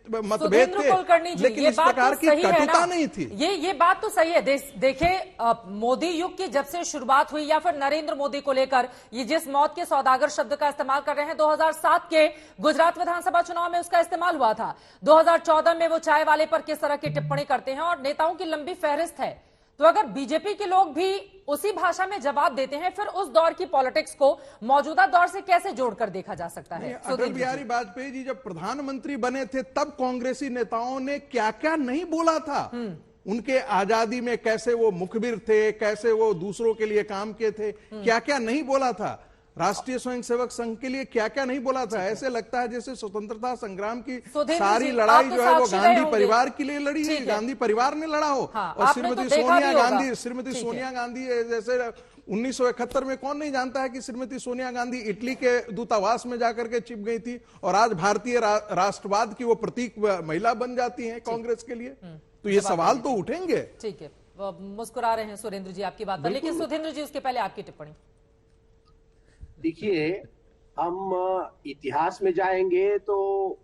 मतभेद थे, लेकिन इस प्रकार की कटुता नहीं थी। ये बात तो सही है। देखिए, मोदी युग की जब से शुरुआत हुई या फिर नरेंद्र मोदी को लेकर ये जिस मौत के सौदागर शब्द का इस्तेमाल कर रहे हैं, 2007 के गुजरात विधानसभा चुनाव में उसका इस्तेमाल हुआ था। 2014 में वो चाय वाले पर किस तरह की टिप्पणी करते हैं, और नेताओं की लंबी फहरिस्त है। तो अगर बीजेपी के लोग भी उसी भाषा में जवाब देते हैं, फिर उस दौर की पॉलिटिक्स को मौजूदा दौर से कैसे जोड़कर देखा जा सकता है? अटल बिहारी वाजपेयी जी जब प्रधानमंत्री बने थे, तब कांग्रेसी नेताओं ने क्या क्या नहीं बोला था। उनके आजादी में कैसे वो मुखबिर थे, कैसे वो दूसरों के लिए काम किए थे, क्या क्या नहीं बोला था। राष्ट्रीय स्वयंसेवक संघ के लिए क्या क्या नहीं बोला था। ऐसे लगता है जैसे स्वतंत्रता संग्राम की सारी लड़ाई जो है वो गांधी परिवार के लिए लड़ी है, गांधी परिवार ने लड़ा हो। और श्रीमती सोनिया गांधी जैसे 1971 में कौन नहीं जानता है कि श्रीमती सोनिया गांधी इटली के दूतावास में जाकर के छिप गई थी, और आज भारतीय राष्ट्रवाद की वो प्रतीक महिला बन जाती है कांग्रेस के लिए। तो ये सवाल तो उठेंगे। ठीक है, मुस्कुरा रहे हैं सुरेंद्र जी आपकी बात पर, लेकिन सुधींद्र जी उसके पहले आपकी टिप्पणी। देखिए, हम इतिहास में जाएंगे तो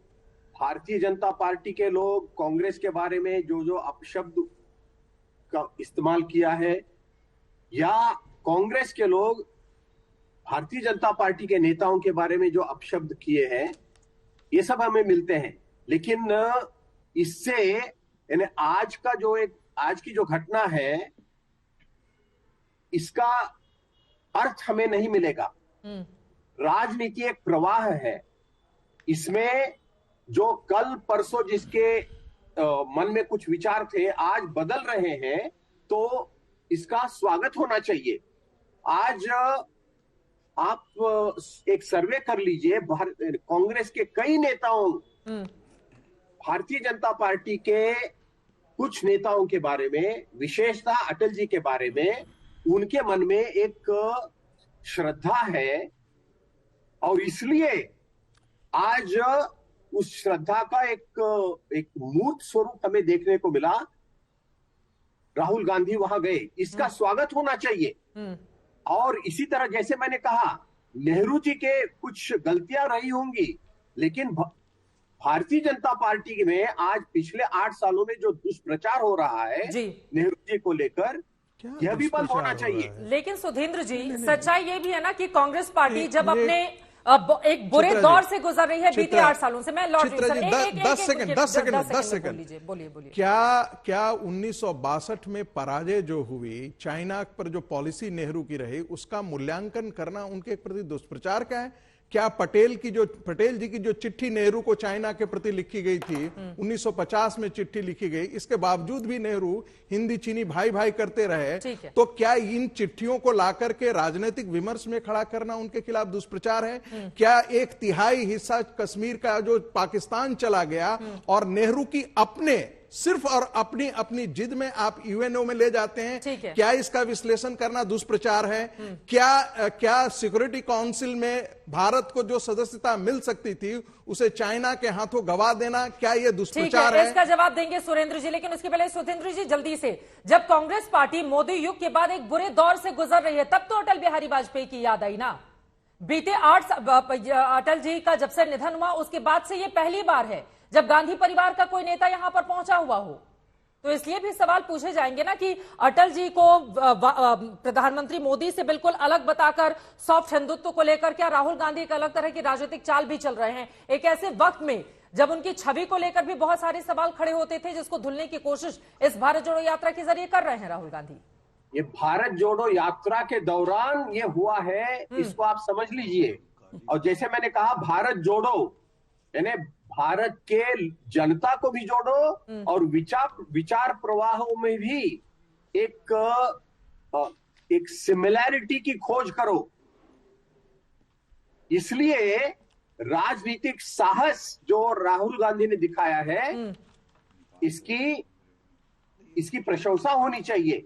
भारतीय जनता पार्टी के लोग कांग्रेस के बारे में जो जो अपशब्द का इस्तेमाल किया है, या कांग्रेस के लोग भारतीय जनता पार्टी के नेताओं के बारे में जो अपशब्द किए हैं, ये सब हमें मिलते हैं। लेकिन इससे यानी आज की जो घटना है, इसका अर्थ हमें नहीं मिलेगा। राजनीति एक प्रवाह है। इसमें जो कल परसों जिसके मन में कुछ विचार थे, आज बदल रहे हैं, तो इसका स्वागत होना चाहिए। आज आप एक सर्वे कर लीजिए, कांग्रेस के कई नेताओं, भारतीय जनता पार्टी के कुछ नेताओं के बारे में, विशेषतः अटल जी के बारे में, उनके मन में एक श्रद्धा है, और इसलिए आज उस श्रद्धा का एक मूर्त स्वरूप हमें देखने को मिला। राहुल गांधी वहां गए, इसका स्वागत होना चाहिए। और इसी तरह जैसे मैंने कहा, नेहरू जी के कुछ गलतियां रही होंगी, लेकिन भारतीय जनता पार्टी में आज पिछले 8 सालों में जो दुष्प्रचार हो रहा है नेहरू जी को लेकर, यह भी बंद होना चाहिए। लेकिन सुधींद्र जी, सच्चाई ये भी है ना कि कांग्रेस पार्टी जब अपने एक बुरे दौर से गुजर रही है बीते 8 सालों से। मैं लौट रही हूं, 10 सेकंड। बोलिए। क्या 1962 में पराजय जो हुई, चाइना पर जो पॉलिसी नेहरू की रही, उसका मूल्यांकन करना उनके प्रति दुष्प्रचार का है? क्या पटेल जी की जो चिट्ठी नेहरू को चाइना के प्रति लिखी गई थी, 1950 में चिट्ठी लिखी गई, इसके बावजूद भी नेहरू हिंदी चीनी भाई भाई करते रहे, तो क्या इन चिट्ठियों को लाकर के राजनीतिक विमर्श में खड़ा करना उनके खिलाफ दुष्प्रचार है? क्या 1/3 हिस्सा कश्मीर का जो पाकिस्तान चला गया, और नेहरू की सिर्फ और अपनी जिद में आप यूएनओ में ले जाते हैं, क्या इसका विश्लेषण करना दुष्प्रचार है? क्या सिक्योरिटी काउंसिल में भारत को जो सदस्यता मिल सकती थी, उसे चाइना के हाथों गवा देना, क्या यह दुष्प्रचार है? इसका जवाब देंगे सुरेंद्र जी, लेकिन उसके पहले सुधींद्र जी जल्दी से, जब कांग्रेस पार्टी मोदी युग के बाद एक बुरे दौर से गुजर रही है, तब तो अटल बिहारी वाजपेयी की याद आई ना। बीते अटल जी का जब से निधन हुआ, उसके बाद से ये पहली बार है जब गांधी परिवार का कोई नेता यहां पर पहुंचा हुआ हो। तो इसलिए भी सवाल पूछे जाएंगे ना कि अटल जी को प्रधानमंत्री मोदी से बिल्कुल अलग बताकर सॉफ्ट हिंदुत्व को लेकर क्या राहुल गांधी एक अलग तरह की राजनीतिक चाल भी चल रहे हैं, एक ऐसे वक्त में जब उनकी छवि को लेकर भी बहुत सारे सवाल खड़े होते थे, जिसको धुलने की कोशिश इस भारत जोड़ो यात्रा के जरिए कर रहे हैं राहुल गांधी। ये भारत जोड़ो यात्रा के दौरान ये हुआ है, इसको आप समझ लीजिए। और जैसे मैंने कहा, भारत जोड़ो यानी भारत के जनता को भी जोड़ो, और विचार प्रवाहों में भी एक सिमिलैरिटी की खोज करो। इसलिए राजनीतिक साहस जो राहुल गांधी ने दिखाया है, इसकी प्रशंसा होनी चाहिए।